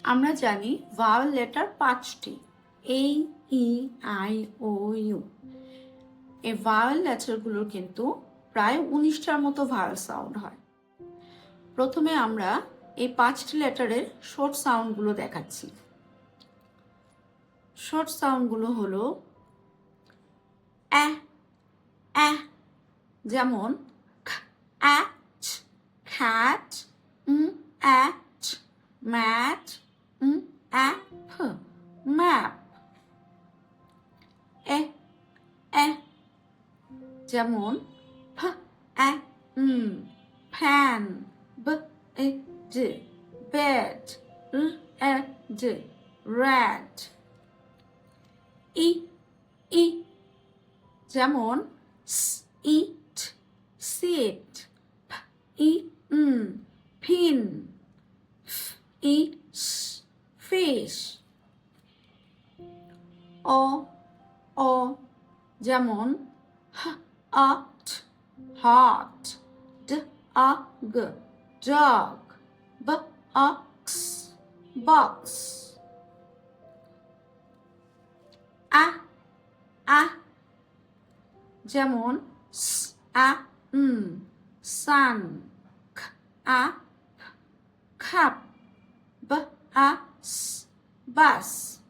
আমরা জানি vowel letter 5টি, এ, ই, আই, ও, ইউ। এই ভাওয়েল লেটারগুলোর কিন্তু প্রায় 19টার মতো ভাওয়েল সাউন্ড হয়। প্রথমে আমরা এই 5টি লেটারের শর্ট সাউন্ডগুলো দেখাচ্ছি। শর্ট সাউন্ডগুলো হলো অ্যা, যেমন খ্যাচ, খ্যাট, অ্যাচ, ম্যাট, অ্যাপ, ম্যাপ। এ, যেমন ফ্যান, বেড, র্যাট। ই, যেমন ইট, সিট, পিন, ফিশ। অ, যেমন hot, hot, dog, box, box. আ, যেমন সান, কাপ, বাস।